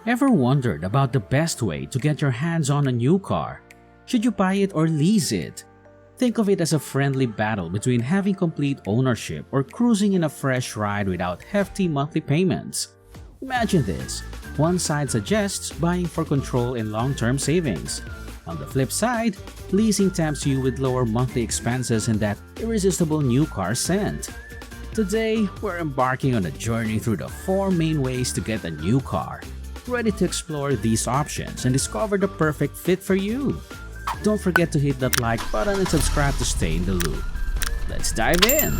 Ever wondered about the best way to get your hands on a new car? Should you buy it or lease it? Think of it as a friendly battle between having complete ownership or cruising in a fresh ride without hefty monthly payments. Imagine this. One side suggests buying for control and long-term savings. On the flip side, leasing tempts you with lower monthly expenses and that irresistible new car scent. Today, we're embarking on a journey through the 4 main ways to get a new car. Ready to explore these options and discover the perfect fit for you. Don't forget to hit that like button and subscribe to stay in the loop. Let's dive in!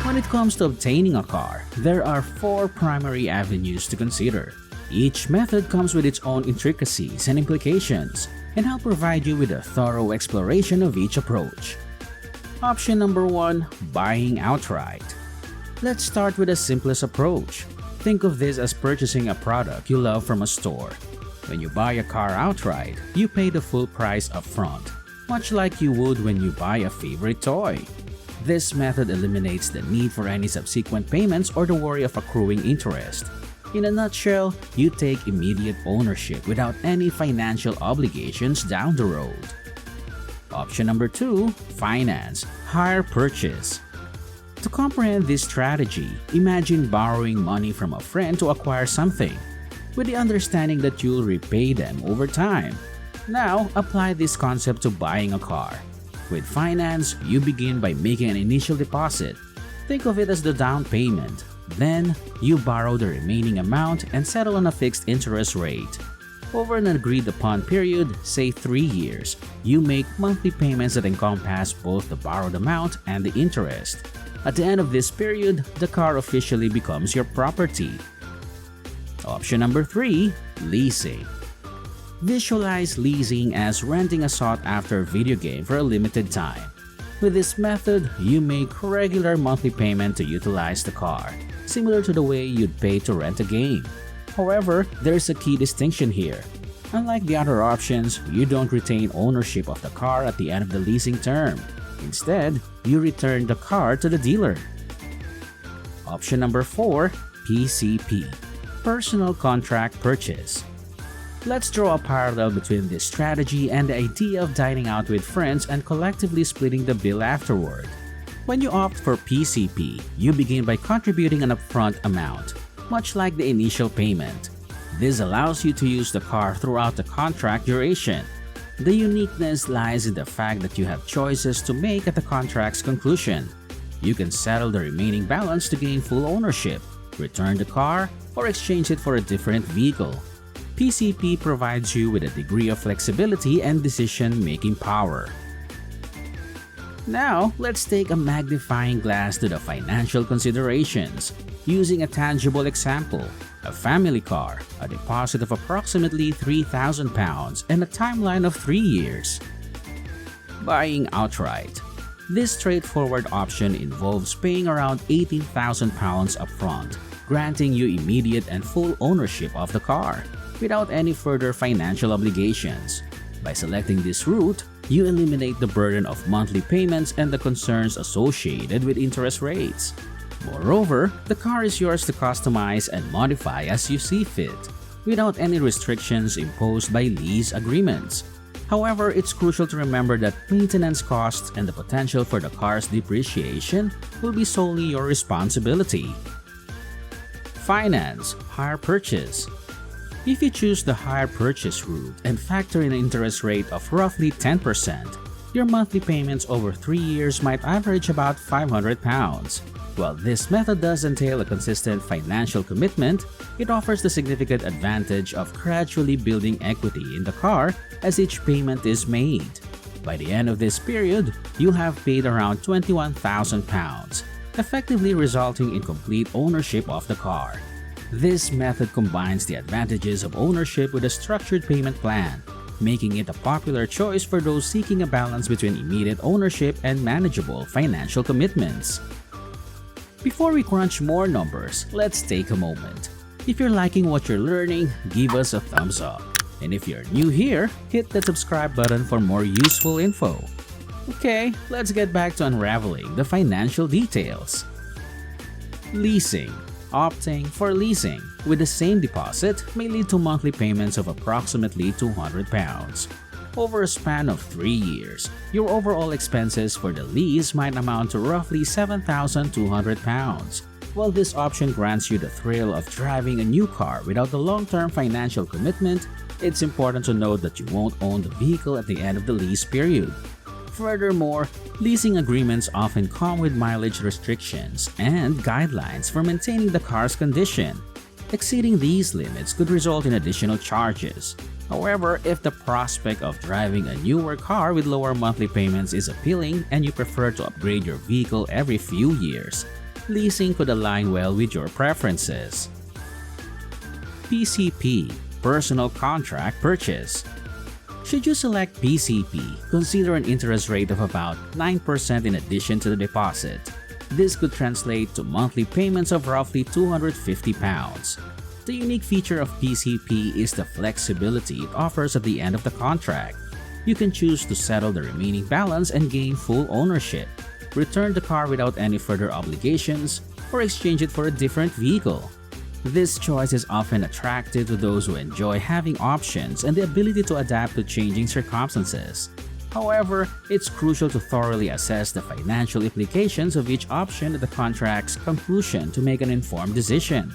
When it comes to obtaining a car, there are 4 primary avenues to consider. Each method comes with its own intricacies and implications, and I'll provide you with a thorough exploration of each approach. Option number 1. Buying outright. Let's start with the simplest approach. Think of this as purchasing a product you love from a store. When you buy a car outright, you pay the full price upfront, much like you would when you buy a favorite toy. This method eliminates the need for any subsequent payments or the worry of accruing interest. In a nutshell, you take immediate ownership without any financial obligations down the road. Option number 2. Finance, hire purchase. To comprehend this strategy, imagine borrowing money from a friend to acquire something, with the understanding that you'll repay them over time. Now, apply this concept to buying a car. With finance, you begin by making an initial deposit. Think of it as the down payment. Then, you borrow the remaining amount and settle on a fixed interest rate. Over an agreed-upon period, say 3 years, you make monthly payments that encompass both the borrowed amount and the interest. At the end of this period, the car officially becomes your property. Option number 3. Leasing. Visualize leasing as renting a sought-after video game for a limited time. With this method, you make regular monthly payment to utilize the car, similar to the way you'd pay to rent a game. However, there's a key distinction here. Unlike the other options, you don't retain ownership of the car at the end of the leasing term. Instead, you return the car to the dealer. Option number 4. PCP. Personal Contract Purchase. Let's draw a parallel between this strategy and the idea of dining out with friends and collectively splitting the bill afterward. When you opt for PCP, you begin by contributing an upfront amount, much like the initial payment. This allows you to use the car throughout the contract duration. The uniqueness lies in the fact that you have choices to make at the contract's conclusion. You can settle the remaining balance to gain full ownership, return the car, or exchange it for a different vehicle. PCP provides you with a degree of flexibility and decision-making power. Now, let's take a magnifying glass to the financial considerations. Using a tangible example, a family car, a deposit of approximately £3,000, and a timeline of 3 years. Buying outright. This straightforward option involves paying around £18,000 upfront, granting you immediate and full ownership of the car, without any further financial obligations. By selecting this route, you eliminate the burden of monthly payments and the concerns associated with interest rates. Moreover, the car is yours to customize and modify as you see fit, without any restrictions imposed by lease agreements. However, it's crucial to remember that maintenance costs and the potential for the car's depreciation will be solely your responsibility. Finance, hire purchase. If you choose the hire purchase route and factor in an interest rate of roughly 10%, your monthly payments over 3 years might average about £500. While this method does entail a consistent financial commitment, it offers the significant advantage of gradually building equity in the car as each payment is made. By the end of this period, you'll have paid around £21,000, effectively resulting in complete ownership of the car. This method combines the advantages of ownership with a structured payment plan, making it a popular choice for those seeking a balance between immediate ownership and manageable financial commitments. Before we crunch more numbers, let's take a moment. If you're liking what you're learning, give us a thumbs up. And if you're new here, hit the subscribe button for more useful info. Okay, let's get back to unraveling the financial details. Leasing. Opting for leasing with the same deposit may lead to monthly payments of approximately £200. Over a span of 3 years, your overall expenses for the lease might amount to roughly £7,200. While this option grants you the thrill of driving a new car without the long-term financial commitment, it's important to note that you won't own the vehicle at the end of the lease period. Furthermore, leasing agreements often come with mileage restrictions and guidelines for maintaining the car's condition. Exceeding these limits could result in additional charges. However, if the prospect of driving a newer car with lower monthly payments is appealing and you prefer to upgrade your vehicle every few years, leasing could align well with your preferences. PCP Personal Contract Purchase. Should you select PCP, consider an interest rate of about 9% in addition to the deposit. This could translate to monthly payments of roughly £250. The unique feature of PCP is the flexibility it offers at the end of the contract. You can choose to settle the remaining balance and gain full ownership, return the car without any further obligations, or exchange it for a different vehicle. This choice is often attractive to those who enjoy having options and the ability to adapt to changing circumstances. However, it's crucial to thoroughly assess the financial implications of each option at the contract's conclusion to make an informed decision.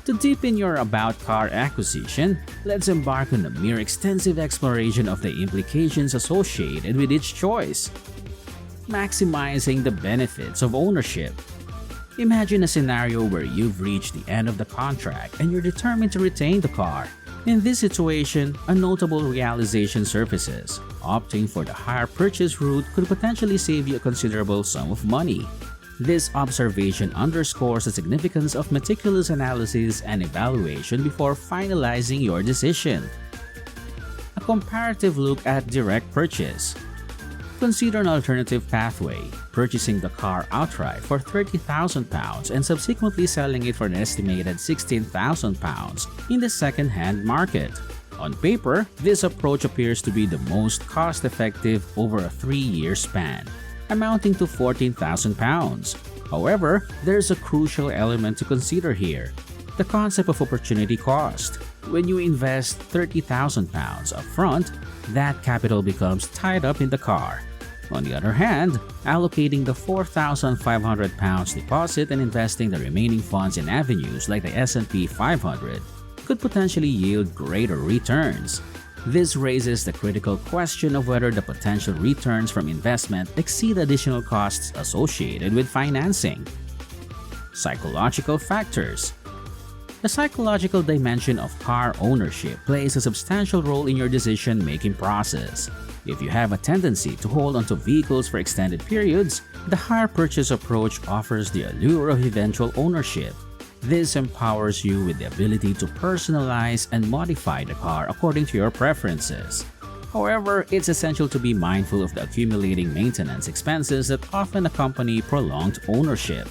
To deepen your about car acquisition, let's embark on a mere extensive exploration of the implications associated with each choice. Maximizing the benefits of ownership. Imagine a scenario where you've reached the end of the contract and you're determined to retain the car. In this situation, a notable realization surfaces. Opting for the hire purchase route could potentially save you a considerable sum of money. This observation underscores the significance of meticulous analysis and evaluation before finalizing your decision. A comparative look at direct purchase. Consider an alternative pathway, purchasing the car outright for £30,000 and subsequently selling it for an estimated £16,000 in the second-hand market. On paper, this approach appears to be the most cost-effective over a 3-year span, amounting to £14,000. However, there's a crucial element to consider here: the concept of opportunity cost. When you invest £30,000 upfront, that capital becomes tied up in the car. On the other hand, allocating the £4,500 deposit and investing the remaining funds in avenues like the S&P 500 could potentially yield greater returns. This raises the critical question of whether the potential returns from investment exceed additional costs associated with financing. Psychological factors. The psychological dimension of car ownership plays a substantial role in your decision-making process. If you have a tendency to hold onto vehicles for extended periods, the hire purchase approach offers the allure of eventual ownership. This empowers you with the ability to personalize and modify the car according to your preferences. However, it's essential to be mindful of the accumulating maintenance expenses that often accompany prolonged ownership.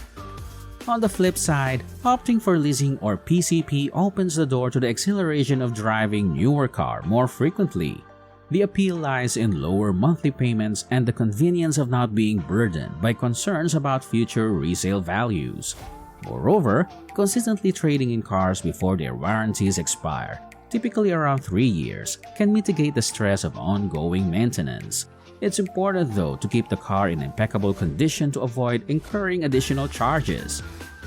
On the flip side, opting for leasing or PCP opens the door to the exhilaration of driving newer car more frequently. The appeal lies in lower monthly payments and the convenience of not being burdened by concerns about future resale values. Moreover, consistently trading in cars before their warranties expire, typically around 3 years, can mitigate the stress of ongoing maintenance. It's important, though, to keep the car in impeccable condition to avoid incurring additional charges.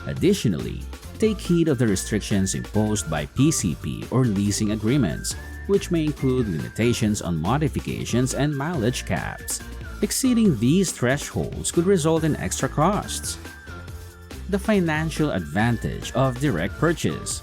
Additionally, take heed of the restrictions imposed by PCP or leasing agreements, which may include limitations on modifications and mileage caps. Exceeding these thresholds could result in extra costs. The financial advantage of direct purchase.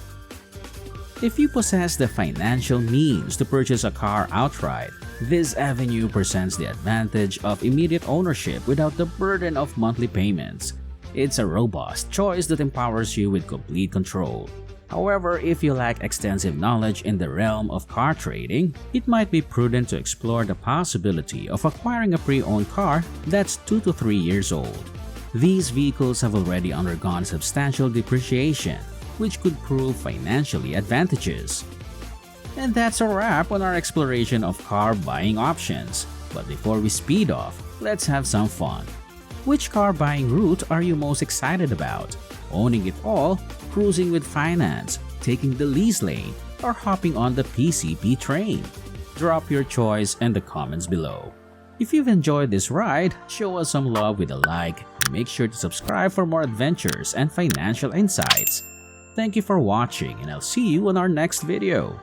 If you possess the financial means to purchase a car outright, this avenue presents the advantage of immediate ownership without the burden of monthly payments. It's a robust choice that empowers you with complete control. However, if you lack extensive knowledge in the realm of car trading, it might be prudent to explore the possibility of acquiring a pre-owned car that's 2 to 3 years old. These vehicles have already undergone substantial depreciation, which could prove financially advantageous. And that's a wrap on our exploration of car buying options. But before we speed off, let's have some fun. Which car buying route are you most excited about? owning it all, cruising with finance, taking the lease lane, or hopping on the PCP train? Drop your choice in the comments below. If you've enjoyed this ride, show us some love with a like and make sure to subscribe for more adventures and financial insights. Thank you for watching, and I'll see you on our next video.